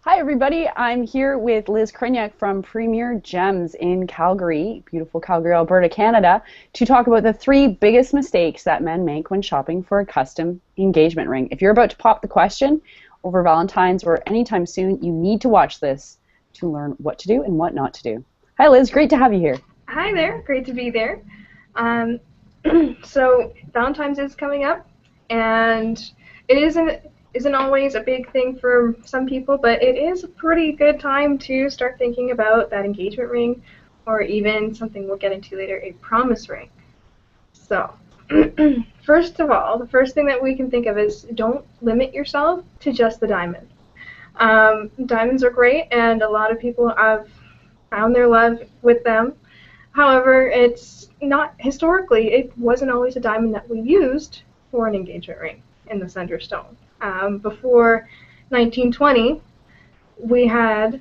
Hi, everybody. I'm here with Liz Kriniak from Premier Gems in Calgary, beautiful Calgary, Alberta, Canada, to talk about the three biggest mistakes that men make when shopping for a custom engagement ring. If you're about to pop the question over Valentine's or anytime soon, you need to watch this to learn what to do and what not to do. Hi, Liz. Great to have you here. Hi there, great to be there. Um, so Valentine's is coming up, and it isn't always a big thing for some people, but it is a pretty good time to start thinking about that engagement ring, or even something we'll get into later, a promise ring. So, first of all, the first thing that we can think of is don't limit yourself to just the diamond. Diamonds are great, and a lot of people have found their love with them. However, it's not historically, it wasn't always a diamond that we used for an engagement ring in the center stone. Before 1920, we had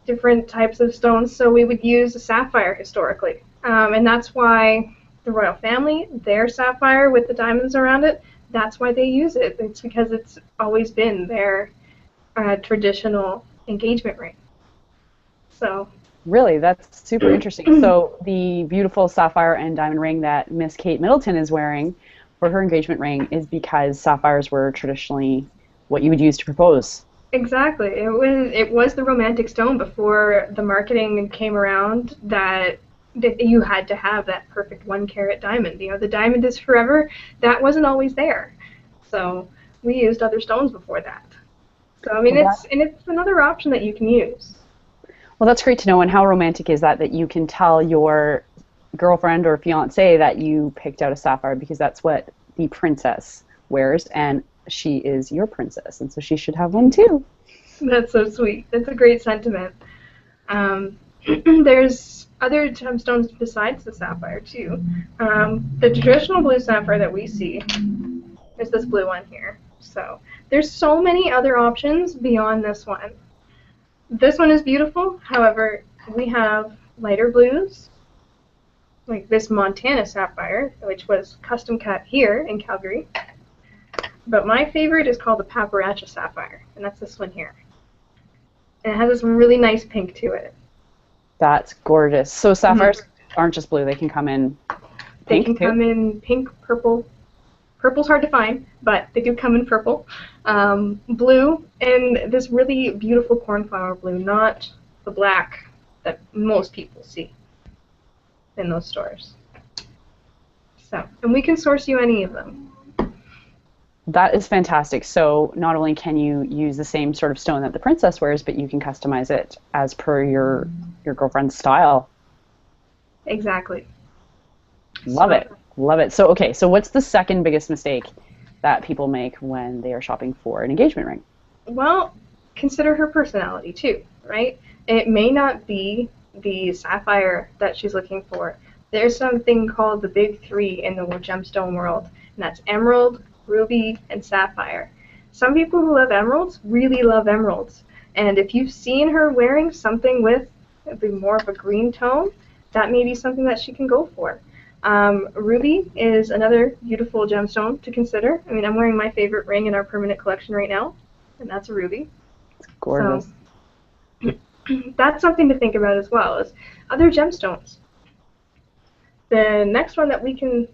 different types of stones, so we would use a sapphire historically. And that's why the royal family, their sapphire with the diamonds around it, that's why they use it. It's because it's always been their traditional engagement ring. So Really, that's super interesting. So the beautiful sapphire and diamond ring that Miss Kate Middleton is wearing for her engagement ring is because sapphires were traditionally what you would use to propose. exactly. It was the romantic stone before the marketing came around that you had to have that perfect 1 carat diamond. You know, the diamond is forever. That wasn't always there. So we used other stones before that. So I mean Well, that, it's another option that you can use. well, that's great to know. And how romantic is that you can tell your girlfriend or fiance that you picked out a sapphire because that's what the princess wears, and she is your princess, and so she should have one too. That's so sweet. That's a great sentiment. Um, there's other gemstones besides the sapphire too. The traditional blue sapphire that we see is this blue one here. So there's so many other options beyond this one. This one is beautiful. However, we have lighter blues, like this Montana sapphire, which was custom cut here in Calgary. But my favorite is called the Paparacha sapphire, and that's this one here. And it has this really nice pink to it. That's gorgeous. So Mhm. sapphires aren't just blue; they can come in They pink can too. come in pink, purple. Purple's hard to find, but they do come in purple, blue, and this really beautiful cornflower blue, not the black that most people see in those stores. So, and we can source you any of them. That is fantastic. So not only can you use the same sort of stone that the princess wears, but you can customize it as per your girlfriend's style. Exactly. Love So, it. Love it. So okay, so what's the second biggest mistake that people make when they are shopping for an engagement ring? well, consider her personality too, right? It may not be the sapphire that she's looking for. There's something called the big three in the gemstone world, and that's emerald, ruby, and sapphire. Some people who love emeralds really love emeralds, and if you've seen her wearing something with the more of a green tone, that may be something that she can go for. Ruby is another beautiful gemstone to consider. I mean, I'm wearing my favorite ring in our permanent collection right now, and that's a ruby. So Gorgeous. that's something to think about as well as other gemstones. The next one that we can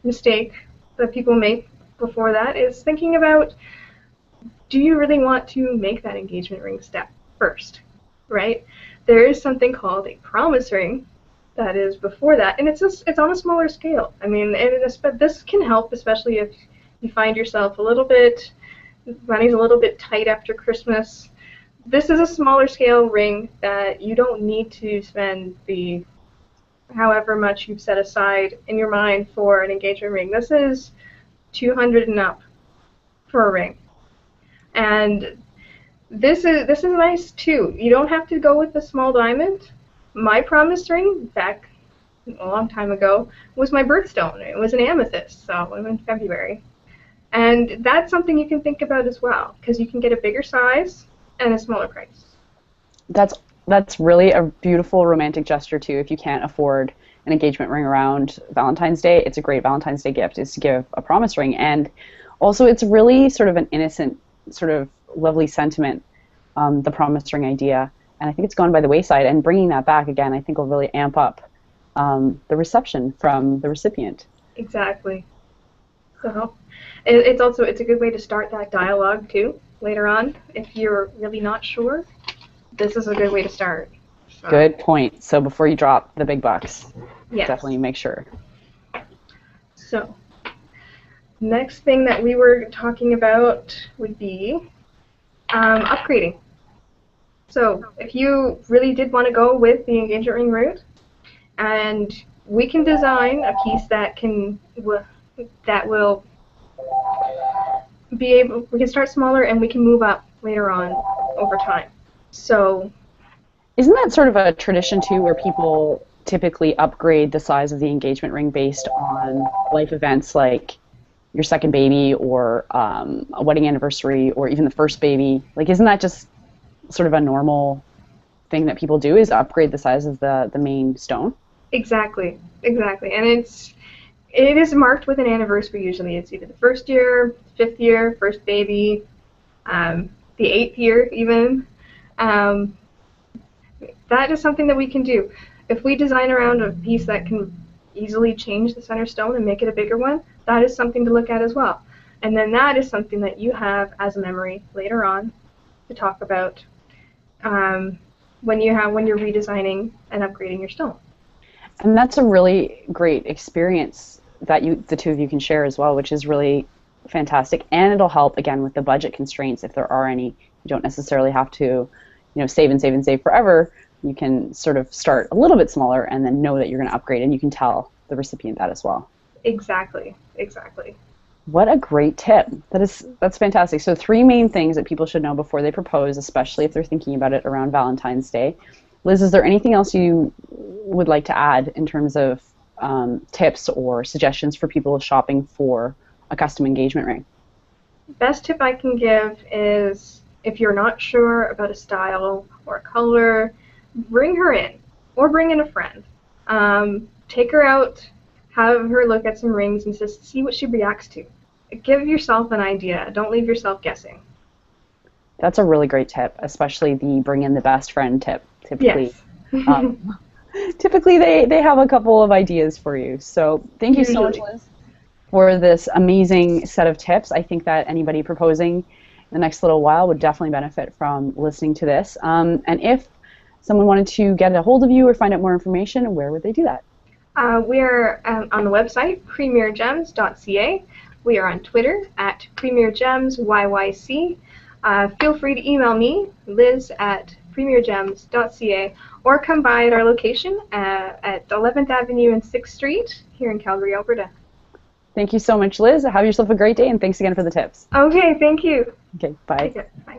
mistake that people make before that is thinking about, do you really want to make that engagement ring step first, right? There is something called a promise ring that is before that, and it's on a smaller scale. I mean, this can help, especially if you find yourself a little bit money's a little bit tight after Christmas. This is a smaller scale ring that you don't need to spend the however much you've set aside in your mind for an engagement ring. This is 200 and up for a ring. And this is nice too. You don't have to go with the small diamond. My promise ring back a long time ago was my birthstone. It was an amethyst, so in February. And that's something you can think about as well, because you can get a bigger size and a smaller price. That's that's really a beautiful romantic gesture too. If you can't afford an engagement ring around Valentine's Day, it's a great Valentine's Day gift is to give a promise ring. And also it's really sort of an innocent sort of lovely sentiment, the promise ring idea, and I think it's gone by the wayside. And bringing that back again, I think will really amp up the reception from the recipient. Exactly. So it's a good way to start that dialogue too later on. If you're really not sure, this is a good way to start. So, Good point. So before you drop the big bucks, yes. definitely make sure. So next thing that we were talking about would be upgrading. So if you really did want to go with the engagement ring route, and we can design a piece that will be able, we can start smaller and we can move up later on over time. So isn't that sort of a tradition too, where people typically upgrade the size of the engagement ring based on life events like your second baby or a wedding anniversary or even the first baby? Like, isn't that just sort of a normal thing that people do, is upgrade the size of the main stone? Exactly. And it is marked with an anniversary usually. It's either the 1st year, 5th year, first baby, the 8th year even. That is something that we can do. If we design around a piece that can easily change the center stone and make it a bigger one, that is something to look at as well. And then that is something that you have as a memory later on to talk about when you're redesigning and upgrading your stone. And that's a really great experience that the two of you can share as well, which is really fantastic. And it'll help, again, with the budget constraints, if there are any. You don't necessarily have to, save and save and save forever. You can sort of start a little bit smaller and then know that you're going to upgrade, and you can tell the recipient that as well. Exactly. What a great tip. That's fantastic. So 3 main things that people should know before they propose, especially if they're thinking about it around Valentine's Day. Liz, is there anything else you would like to add in terms of tips or suggestions for people shopping for a custom engagement ring? Best tip I can give is, if you're not sure about a style or a color, bring her in or bring in a friend. Take her out, have her look at some rings and just see what she reacts to. Give yourself an idea. Don't leave yourself guessing. That's a really great tip, especially the bring in the best friend tip. Typically, yes. Typically they have a couple of ideas for you. So thank you so much, Liz, for this amazing set of tips. I think that anybody proposing in the next little while would definitely benefit from listening to this. And if someone wanted to get a hold of you or find out more information, where would they do that? We are on the website, premiergems.ca. We are on Twitter at premiergemsyyc. Feel free to email me, liz@premiergems.ca, or come by at our location at 11th Avenue and 6th Street here in Calgary, Alberta. Thank you so much, Liz. Have yourself a great day, and thanks again for the tips. Okay, thank you. Okay, bye. Okay, bye.